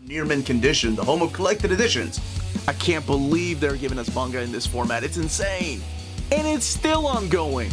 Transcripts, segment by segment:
Near mint condition, the home of collected editions. I can't believe they're giving us manga in this format. It's insane. And it's still ongoing.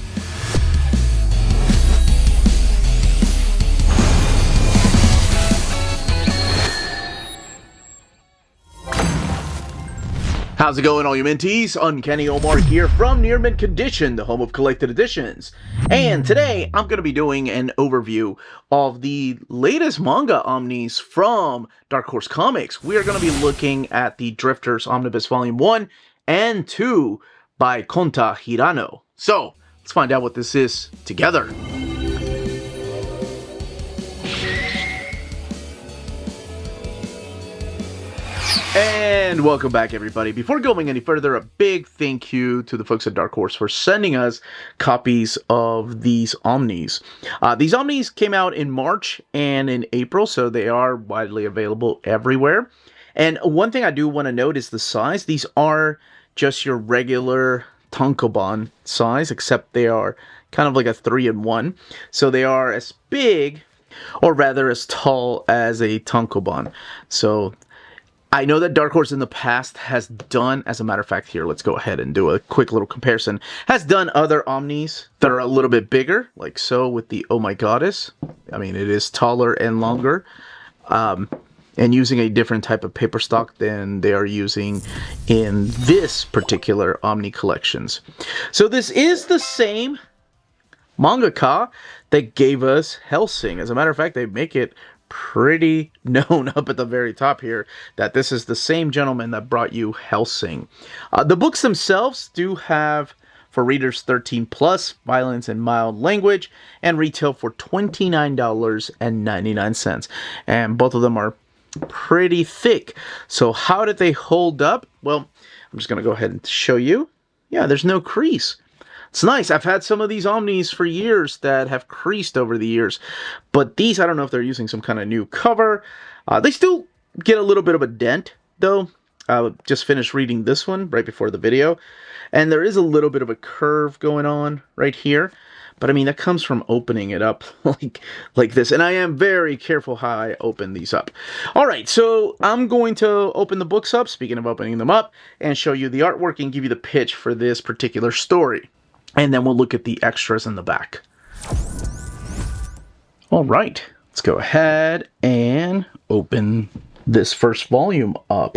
How's it going, all you minties? Uncanny Omar here from Near Mint Condition, the home of collected editions. And today, I'm going to be doing an overview of the latest manga omnis from Dark Horse Comics. We are going to be looking at the Drifters Omnibus Volume 1 and 2 by Kohta Hirano. So, let's find out what this is together. And welcome back, everybody. Before going any further, a big thank you to the folks at Dark Horse for sending us copies of these omnis. These omnis came out in March and in April, so they are widely available everywhere. And one thing I do want to note is the size. These are just your regular tankobon size, except they are kind of like a 3-in-1. So they are as big, or rather as tall as a tankobon. So I know that Dark Horse in the past has done, as a matter of fact, here, let's go ahead and do a quick little comparison, has done other omnis that are a little bit bigger, like so with the Oh My Goddess. I mean, it is taller and longer, and using a different type of paper stock than they are using in this particular omni collections. So this is the same mangaka that gave us Hellsing. As a matter of fact, they make it pretty known up at the very top here that this is the same gentleman that brought you Hellsing. The books themselves do have, for readers 13 plus, violence and mild language, and retail for $29.99. And both of them are pretty thick. So how did they hold up? Well, I'm just going to go ahead and show you. Yeah, there's no crease. It's nice. I've had some of these omnis for years that have creased over the years. But these, I don't know if they're using some kind of new cover. They still get a little bit of a dent, though. I just finished reading this one right before the video. And there is a little bit of a curve going on right here. But I mean, that comes from opening it up like this. And I am very careful how I open these up. Alright, so I'm going to open the books up, speaking of opening them up, and show you the artwork and give you the pitch for this particular story. And then we'll look at the extras in the back. Alright, let's go ahead and open this first volume up.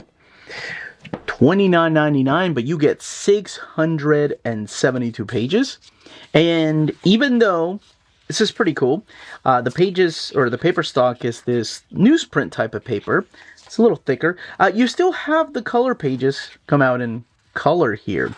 $29.99, but you get 672 pages. And even though this is pretty cool, the pages, or the paper stock, is this newsprint type of paper. It's a little thicker. You still have the color pages come out in color here.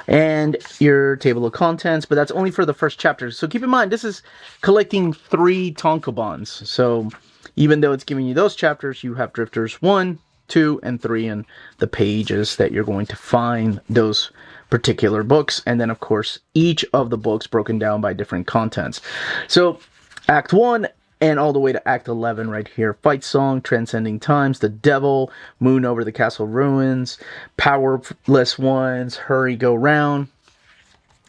And your table of contents, but that's only for the first chapter. So keep in mind, this is collecting 3 tankobons. So even though it's giving you those chapters, you have Drifters 1, 2, and 3 in the pages that you're going to find those particular books. And then, of course, each of the books broken down by different contents. So Act 1 and all the way to Act 11 right here. Fight Song, Transcending Times, The Devil, Moon Over the Castle Ruins, Powerless Ones, Hurry, Go Round.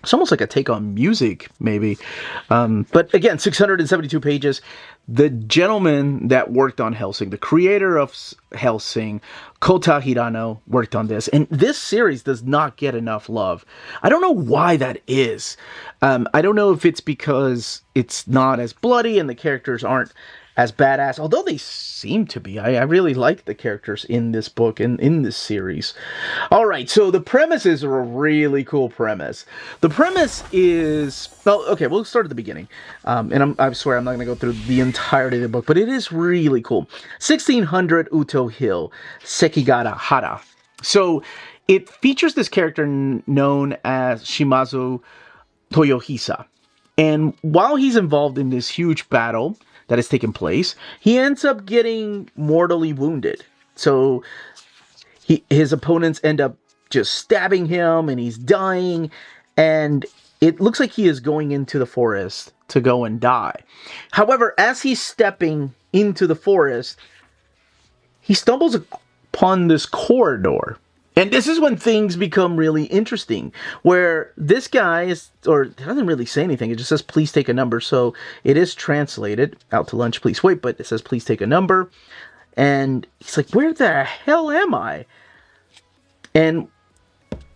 It's almost like a take on music, maybe. But again, 672 pages. The gentleman that worked on Hellsing, the creator of Hellsing, Kohta Hirano, worked on this. And this series does not get enough love. I don't know why that is. I don't know if it's because it's not as bloody and the characters aren't as badass, although they seem to be. I really like the characters in this book and in this series. Alright, so the premise is a really cool premise. The premise is, well, okay, we'll start at the beginning. And I swear I'm not going to go through the entirety of the book, but it is really cool. 1600 Uto Hill, Sekigahara Hara. So it features this character known as Shimazu Toyohisa. And while he's involved in this huge battle that has taken place, he ends up getting mortally wounded. So his opponents end up just stabbing him, and he's dying, and it looks like he is going into the forest to go and die. However, as he's stepping into the forest, he stumbles upon this corridor. And this is when things become really interesting, where this guy is, or it doesn't really say anything, it just says, please take a number. So it is translated, out to lunch, please wait, but it says, please take a number. And he's like, where the hell am I? And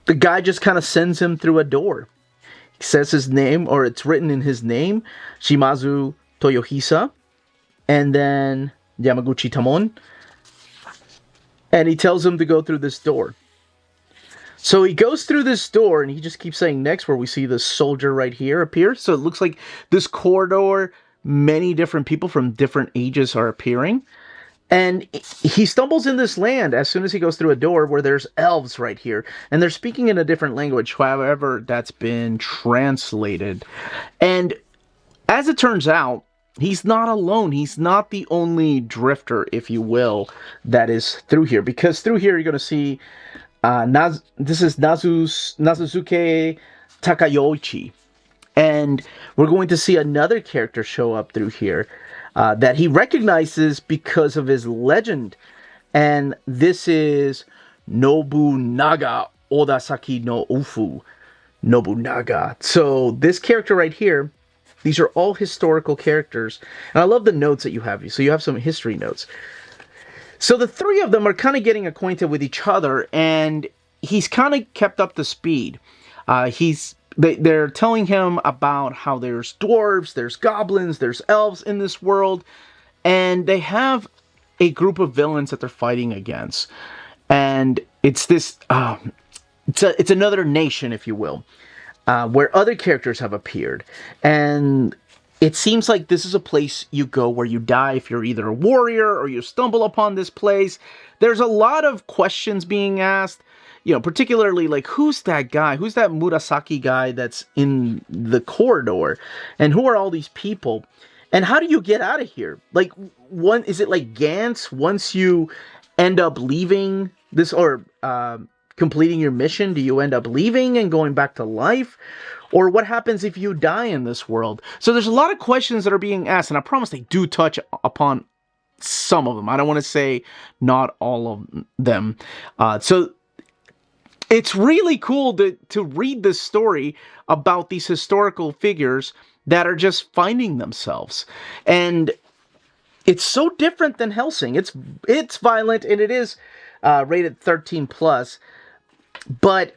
the guy just kind of sends him through a door. He says his name, or it's written in his name, Shimazu Toyohisa, and then Yamaguchi Tamon. And he tells him to go through this door. So he goes through this door, and he just keeps saying next, where we see the soldier right here appear. So it looks like this corridor, many different people from different ages are appearing. And he stumbles in this land as soon as he goes through a door where there's elves right here. And they're speaking in a different language, however that's been translated. And as it turns out, he's not alone. He's not the only drifter, if you will, that is through here. Because through here you're going to see, this is Nazuzuke Takayoichi. And we're going to see another character show up through here. That he recognizes because of his legend. And this is Nobunaga Odasaki no Ufu. Nobunaga. So this character right here, these are all historical characters. And I love the notes that you have. So you have some history notes. So the three of them are kind of getting acquainted with each other. And he's kind of kept up to speed. They're telling him about how there's dwarves, there's goblins, there's elves in this world, and they have a group of villains that they're fighting against. And it's this, it's another nation, if you will, where other characters have appeared. And it seems like this is a place you go where you die if you're either a warrior or you stumble upon this place. There's a lot of questions being asked. You know, particularly like, who's that guy? Who's that Murasaki guy that's in the corridor? And who are all these people? And how do you get out of here? Like, is it like Gantz? Once you end up leaving this, or completing your mission, do you end up leaving and going back to life? Or what happens if you die in this world? So there's a lot of questions that are being asked, and I promise they do touch upon some of them. I don't want to say not all of them. So it's really cool to read this story about these historical figures that are just finding themselves. And it's so different than Hellsing. It's violent, and it is rated 13+. But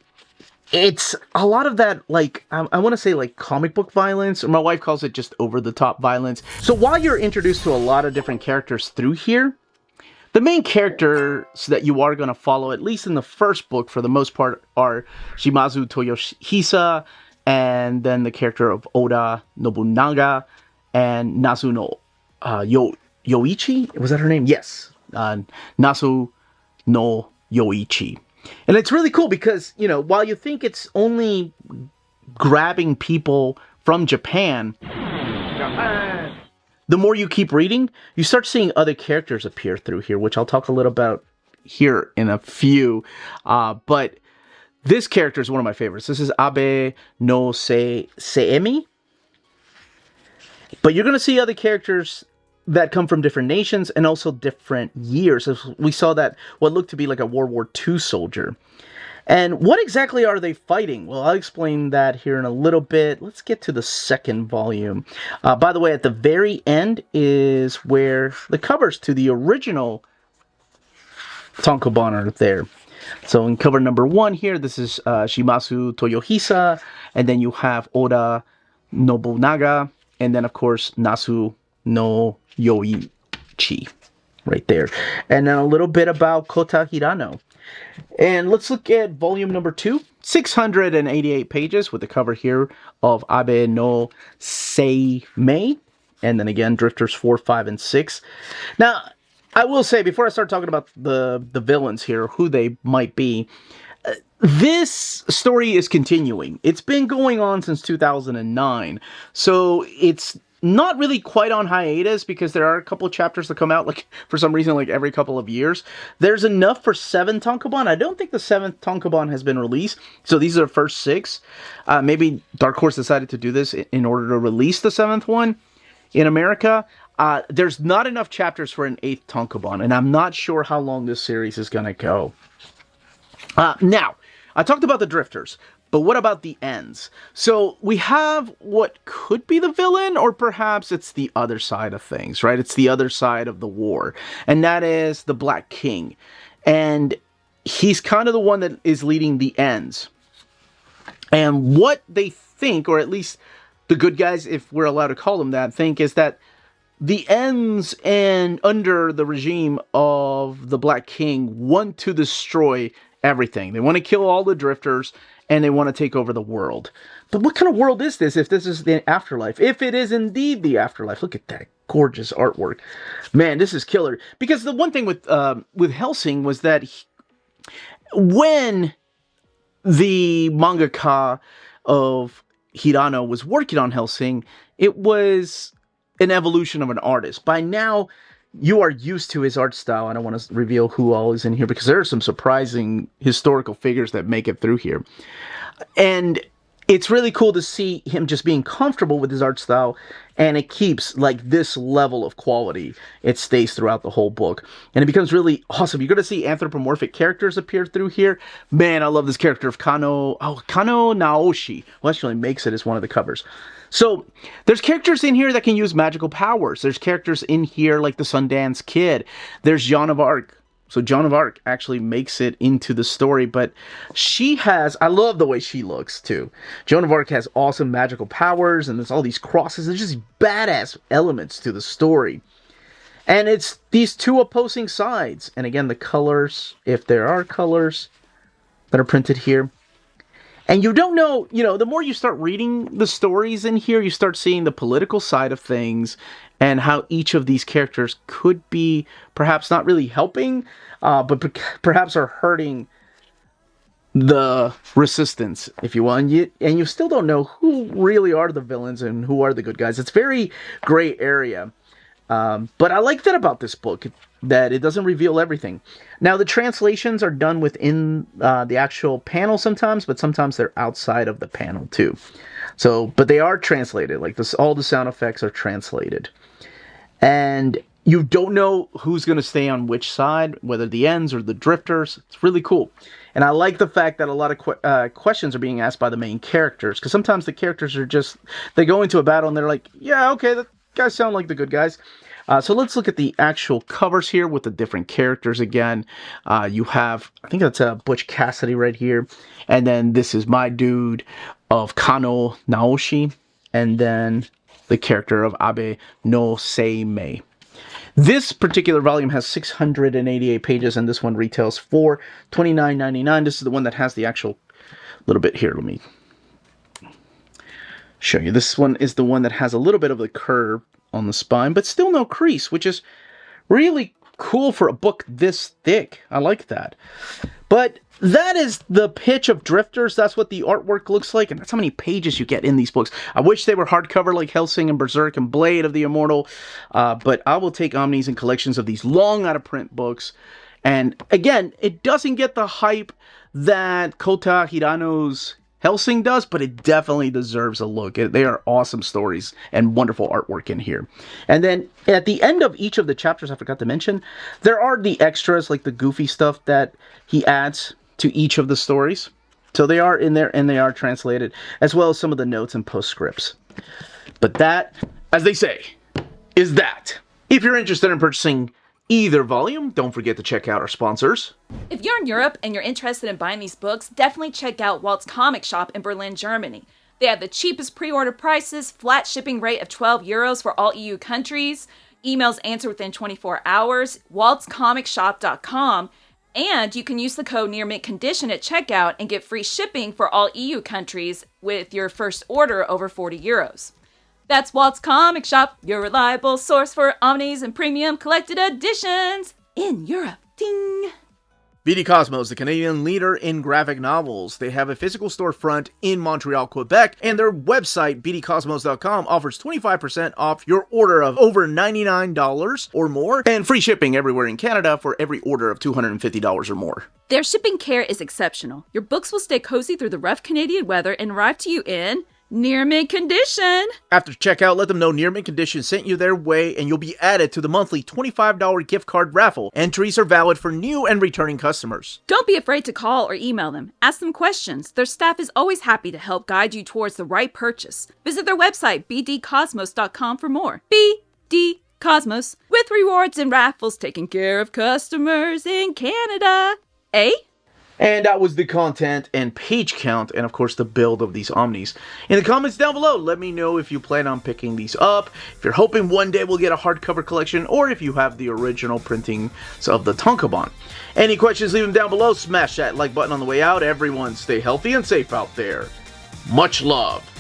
it's a lot of that, like, I want to say like comic book violence, or my wife calls it just over-the-top violence. So while you're introduced to a lot of different characters through here, the main characters that you are going to follow, at least in the first book for the most part, are Shimazu Toyohisa, and then the character of Oda Nobunaga, and Nasu no Yoichi? Was that her name? Yes. Nasu no Yoichi. And it's really cool because, you know, while you think it's only grabbing people from Japan, the more you keep reading, you start seeing other characters appear through here, which I'll talk a little about here in a few. But this character is one of my favorites. This is Abe no Seimi. But you're going to see other characters that come from different nations and also different years. We saw that what looked to be like a World War II soldier. And what exactly are they fighting? Well, I'll explain that here in a little bit. Let's get to the second volume. By the way, at the very end is where the covers to the original tankobon are there. So in cover number 1 here, this is Shimazu Toyohisa, and then you have Oda Nobunaga, and then of course Nasu no Yoichi right there. And then a little bit about Kohta Hirano. And let's look at volume number 2, 688 pages with the cover here of Abe no Seimei. And then again, Drifters 4, 5, and 6. Now, I will say, before I start talking about the villains here, who they might be, this story is continuing. It's been going on since 2009. So it's not really quite on hiatus, because there are a couple of chapters that come out, like, for some reason, like every couple of years. There's enough for 7 tankobon. I don't think the 7th tankobon has been released, so these are the first 6. Maybe Dark Horse decided to do this in order to release the 7th one in America. There's not enough chapters for an 8th tankobon, and I'm not sure how long this series is going to go. Now, I talked about the Drifters, But what about the ends? So we have what could be the villain, or perhaps it's the other side of things, right? It's the other side of the war. And that is the Black King. And he's kind of the one that is leading the ends. And what they think, or at least the good guys, if we're allowed to call them that, think is that the ends and under the regime of the Black King want to destroy everything. They want to kill all the drifters, and they want to take over the world. But what kind of world is this if this is the afterlife? If it is indeed the afterlife. Look at that gorgeous artwork. Man, this is killer. Because the one thing with Hellsing was that when the mangaka of Hirano was working on Hellsing, it was an evolution of an artist. By now, you are used to his art style. I don't want to reveal who all is in here because there are some surprising historical figures that make it through here. And it's really cool to see him just being comfortable with his art style, and it keeps like this level of quality. It stays throughout the whole book, and it becomes really awesome. You're going to see anthropomorphic characters appear through here. Man, I love this character of Kano Naoshi, who actually makes it as one of the covers. So there's characters in here that can use magical powers. There's characters in here like the Sundance Kid. There's Joan of Arc. So Joan of Arc actually makes it into the story, but she has, I love the way she looks too. Joan of Arc has awesome magical powers, and there's all these crosses. There's just badass elements to the story. And it's these two opposing sides. And again, the colors, if there are colors that are printed here. And you don't know, the more you start reading the stories in here, you start seeing the political side of things and how each of these characters could be perhaps not really helping, but perhaps are hurting the resistance, if you will. And you still don't know who really are the villains and who are the good guys. It's very gray area. But I like that about this book, that it doesn't reveal everything. Now, the translations are done within the actual panel sometimes, but sometimes they're outside of the panel too. So, but they are translated. Like this, all the sound effects are translated. And you don't know who's going to stay on which side, whether the ends or the drifters. It's really cool. And I like the fact that a lot of questions are being asked by the main characters, because sometimes the characters are just, they go into a battle and they're like, yeah, okay, the guys sound like the good guys. So let's look at the actual covers here with the different characters again. You have, I think that's Butch Cassidy right here. And then this is my dude of Kano Naoshi. And then the character of Abe no Seimei. This particular volume has 688 pages, and this one retails for $29.99. This is the one that has the actual little bit here. Let me show you. This one is the one that has a little bit of the curve on the spine, but still no crease, which is really cool for a book this thick. I like that. But that is the pitch of Drifters. That's what the artwork looks like, and that's how many pages you get in these books. I wish they were hardcover like Hellsing and Berserk and Blade of the Immortal, but I will take omnis and collections of these long out-of-print books. And again, it doesn't get the hype that Kohta Hirano's Hellsing does, but it definitely deserves a look. They are awesome stories and wonderful artwork in here. And then at the end of each of the chapters, I forgot to mention, there are the extras, like the goofy stuff that he adds to each of the stories. So they are in there and they are translated, as well as some of the notes and postscripts. But that, as they say, is that. If you're interested in purchasing either volume, don't forget to check out our sponsors. If you're in Europe and you're interested in buying these books, definitely check out Walt's Comic Shop in Berlin, Germany. They have the cheapest pre-order prices, flat shipping rate of €12 for all EU countries, emails answered within 24 hours, waltscomicshop.com, and you can use the code nearmintcondition at checkout and get free shipping for all EU countries with your first order over €40. That's Walt's Comic Shop, your reliable source for omnis and premium collected editions in Europe. Ding! BD Cosmos, the Canadian leader in graphic novels. They have a physical storefront in Montreal, Quebec, and their website, bdcosmos.com, offers 25% off your order of over $99 or more, and free shipping everywhere in Canada for every order of $250 or more. Their shipping care is exceptional. Your books will stay cozy through the rough Canadian weather and arrive to you in Near mint condition. After checkout, let them know Near Mint Condition sent you their way, and you'll be added to the monthly $25 gift card raffle. Entries are valid for new and returning customers. Don't be afraid to call or email them. Ask them questions. Their staff is always happy to help guide you towards the right purchase. Visit their website, bdcosmos.com, for more. BD Cosmos, with rewards and raffles taking care of customers in Canada. Eh? And that was the content and page count, and of course the build of these Omnis. In the comments down below, let me know if you plan on picking these up, if you're hoping one day we'll get a hardcover collection, or if you have the original printings of the Tankobon. Any questions, leave them down below. Smash that like button on the way out. Everyone stay healthy and safe out there. Much love.